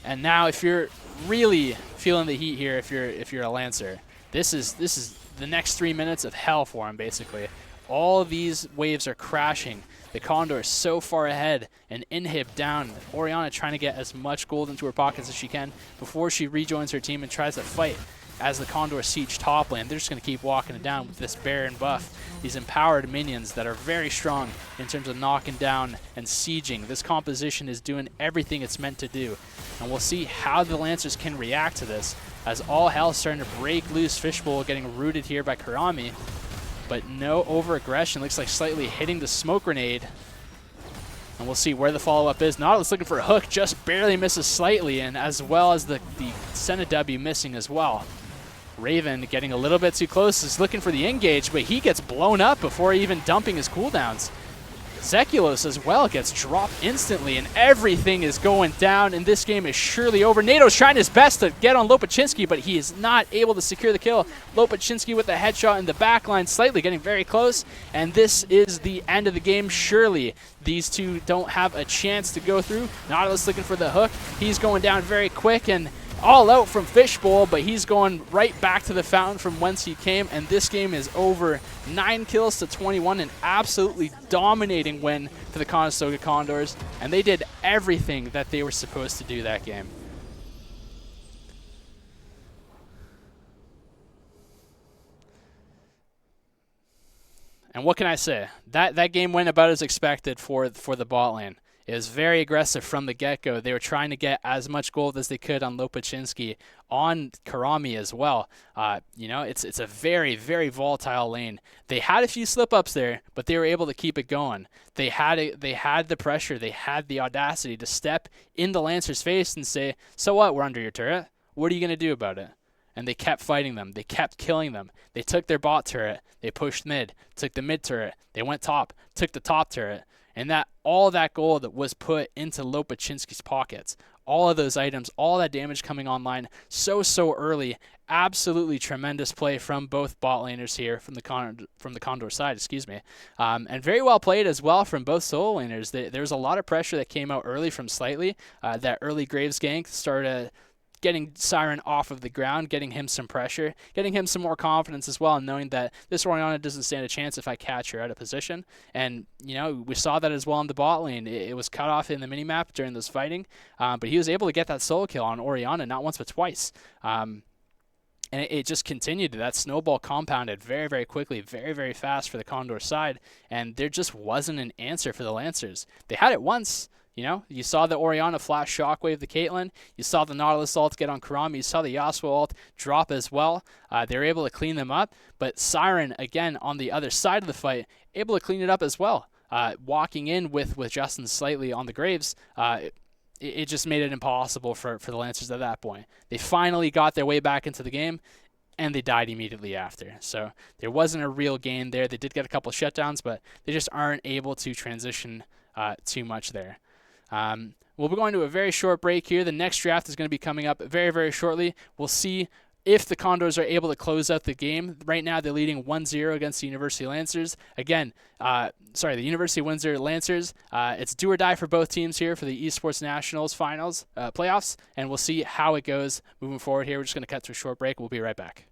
And now if you're really feeling the heat here, if you're a Lancer, this is the next 3 minutes of hell for him, basically. All these waves are crashing. The Condor is so far ahead, and inhib down. Orianna trying to get as much gold into her pockets as she can before she rejoins her team and tries to fight as the Condor siege top lane. They're just going to keep walking it down with this Baron buff. These empowered minions that are very strong in terms of knocking down and sieging. This composition is doing everything it's meant to do. And we'll see how the Lancers can react to this as all hell's starting to break loose. Fishbowl getting rooted here by Karami. But no over-aggression. Looks like slightly hitting the smoke grenade. And we'll see where the follow-up is. Nautilus looking for a hook, just barely misses slightly, and as well as the Senna W missing as well. Raven getting a little bit too close, is looking for the engage, but he gets blown up before even dumping his cooldowns. Zekulos as well gets dropped instantly, and everything is going down, and this game is surely over. Nato's trying his best to get on Lopachinski, but he is not able to secure the kill. Lopachinski with the headshot in the back line, slightly getting very close, and this is the end of the game. Surely these two don't have a chance to go through. Nautilus looking for the hook. He's going down very quick, and all out from Fishbowl, but he's going right back to the fountain from whence he came, and this game is over. 9 kills to 21, an absolutely dominating win for the Conestoga Condors, and they did everything that they were supposed to do that game. And what can I say? That game went about as expected for the bot lane. It was very aggressive from the get-go. They were trying to get as much gold as they could on Lopachinski, on Karami as well. You know, it's a very, very volatile lane. They had a few slip-ups there, but they were able to keep it going. They had the pressure. They had the audacity to step in the Lancer's face and say, so what, we're under your turret. What are you going to do about it? And they kept fighting them. They kept killing them. They took their bot turret. They pushed mid, took the mid turret. They went top, took the top turret. And all that gold that was put into Lopachinski's pockets. All of those items, all that damage coming online so early. Absolutely tremendous play from both bot laners here, from the Condor side, excuse me. And very well played as well from both solo laners. There was a lot of pressure that came out early from Slightly. That early Graves gank started getting Siren off of the ground, getting him some pressure, getting him some more confidence as well, and knowing that this Orianna doesn't stand a chance if I catch her out of position. And, you know, we saw that as well in the bot lane. It was cut off in the minimap during this fighting, but he was able to get that solo kill on Orianna, not once but twice. And it just continued. That snowball compounded very, very quickly, very, very fast for the Condor side, and there just wasn't an answer for the Lancers. They had it once. You know, you saw the Orianna flash shockwave the Caitlyn. You saw the Nautilus ult get on Karami. You saw the Yasuo ult drop as well. They were able to clean them up. But Siren, again, on the other side of the fight, able to clean it up as well. Walking in with Justin Slightly on the Graves, it just made it impossible for the Lancers at that point. They finally got their way back into the game, and they died immediately after. So there wasn't a real gain there. They did get a couple shutdowns, but they just aren't able to transition too much there. We'll be going to a very short break here. The next draft is going to be coming up very, very shortly. We'll see if the Condors are able to close out the game. Right now, they're leading 1-0 against the University Lancers. Again, the University of Windsor Lancers. It's do or die for both teams here for the Esports Nationals finals, playoffs, and we'll see how it goes moving forward here. We're just going to cut to a short break. We'll be right back.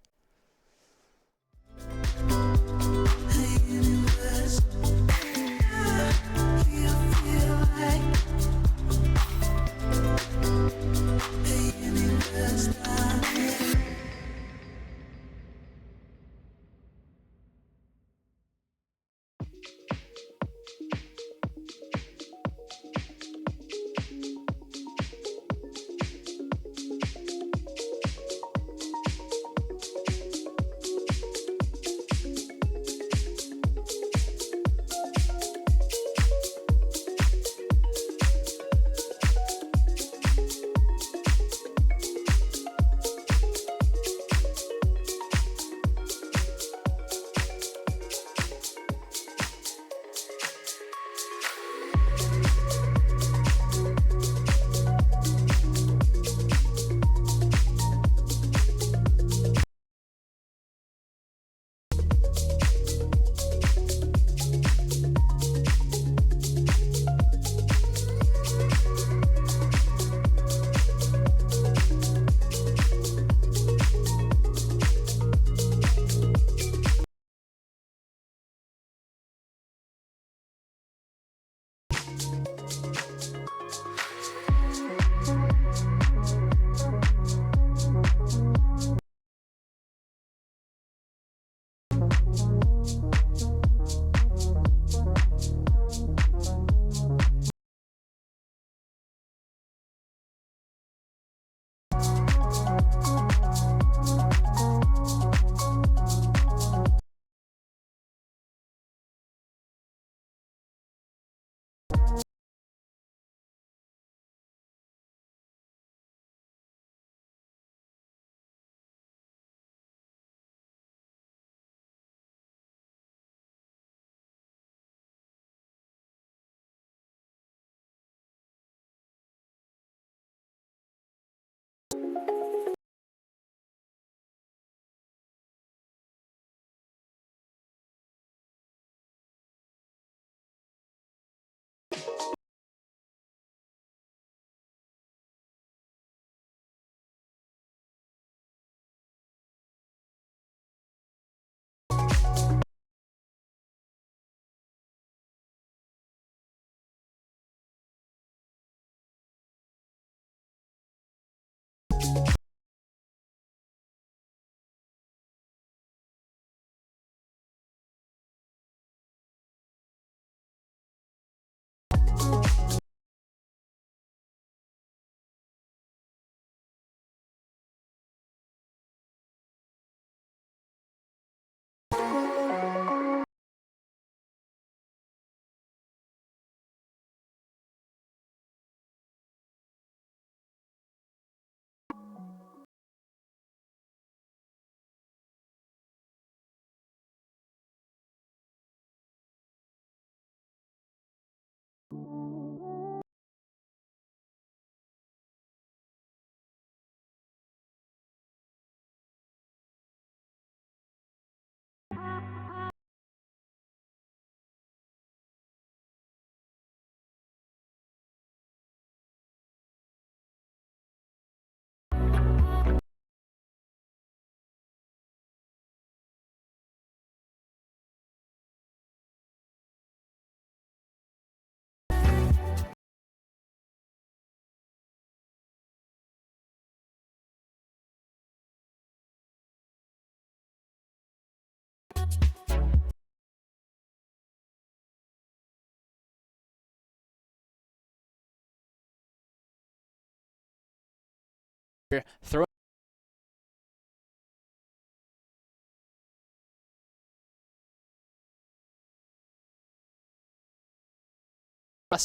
Throw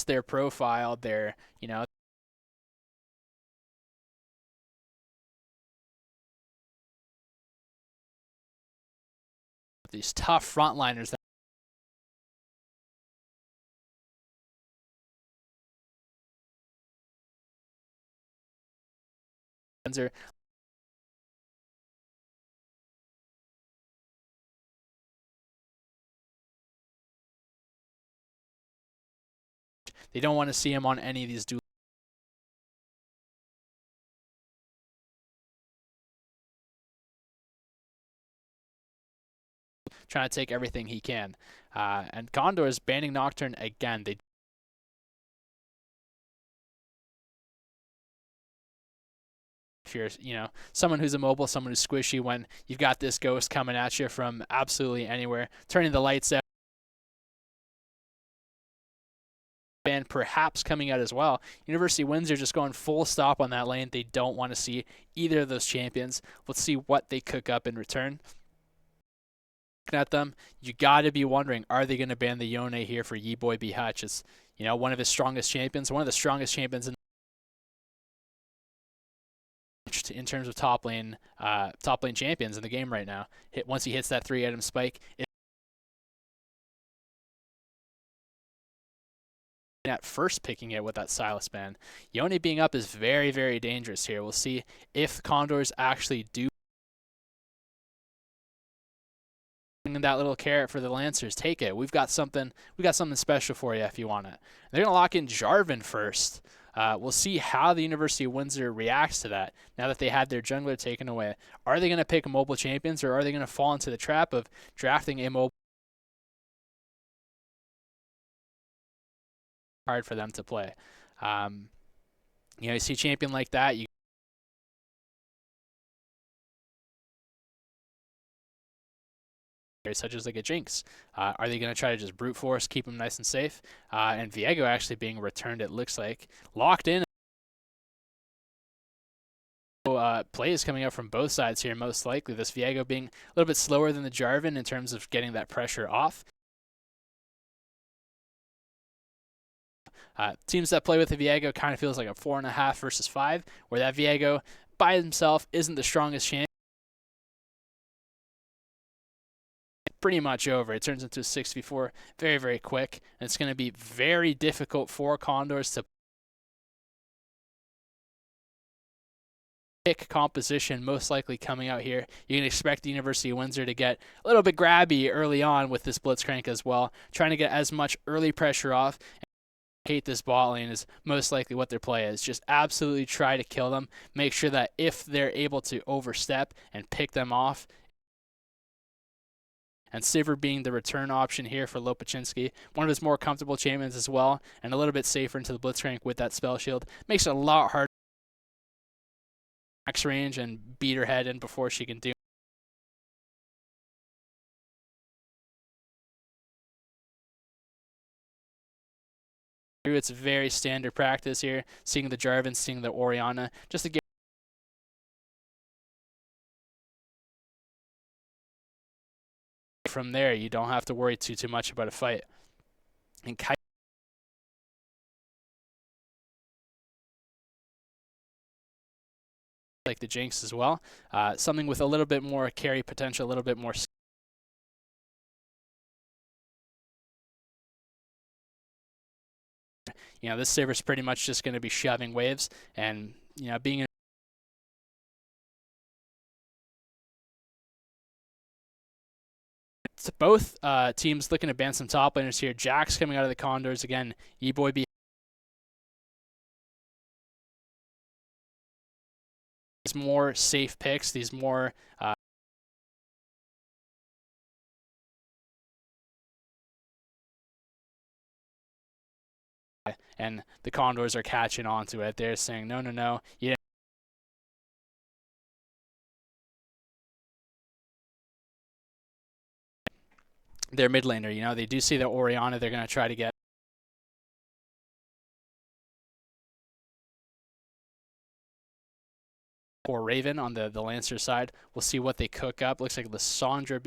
their profile, their, you know, these tough frontliners that Windsor. They don't want to see him on any of these duels. Trying to take everything he can. And Condors banning Nocturne again. They if you're, you know, someone who's immobile, someone who's squishy, when you've got this ghost coming at you from absolutely anywhere, turning the lights out, and perhaps coming out as well. University of Windsor just going full stop on that lane. They don't want to see either of those champions. Let's see what they cook up in return. Looking at them, you got to be wondering, are they going to ban the Yone here for Ye-Boy B. Hutch? It's, you know, one of his strongest champions, one of the strongest champions in terms of top lane champions in the game right now. Once he hits that 3-item spike, at first picking it with that Silas ban. Yone being up is very, very dangerous here. We'll see if Condors actually do that little carrot for the Lancers. Take it. We got something special for you if you want it. They're gonna lock in Jarvan first. We'll see how the University of Windsor reacts to that now that they had their jungler taken away. Are they going to pick mobile champions, or are they going to fall into the trap of drafting a mobile? Hard for them to play. You know, you see a champion like that, such as like a Jinx. Are they going to try to just brute force, keep him nice and safe? And Viego actually being returned, it looks like. Locked in. Plays coming out from both sides here, most likely. This Viego being a little bit slower than the Jarvan in terms of getting that pressure off. Teams that play with the Viego kind of feels like a 4.5 versus 5, where that Viego by himself isn't the strongest champion. Pretty much over. It turns into a 6v4 very, very quick, and it's going to be very difficult for Condors to pick composition, most likely coming out here. You can expect the University of Windsor to get a little bit grabby early on with this Blitzcrank as well, trying to get as much early pressure off. Hate this bot lane is most likely what their play is. Just absolutely try to kill them. Make sure that if they're able to overstep and pick them off, and Sivir being the return option here for Lopachinski, one of his more comfortable champions as well, and a little bit safer into the Blitzcrank with that spell shield. Makes it a lot harder max range and beat her head in before she can do. It's very standard practice here, seeing the Jarvan, seeing the Orianna, just to get from there. You don't have to worry too much about a fight. And like the Jinx as well, something with a little bit more carry potential, a little bit more. You know, this Sivir's pretty much just going to be shoving waves, and you know, being both teams looking to ban some top laners here. Jax coming out of the Condors again. Ye-Boy B. These more safe picks. These more. And the Condors are catching on to it. They're saying, no, no, no. You didn't. Their mid laner, you know, they do see the Orianna. They're going to try to get. or Raven on the Lancer side. We'll see what they cook up. Looks like Lysandra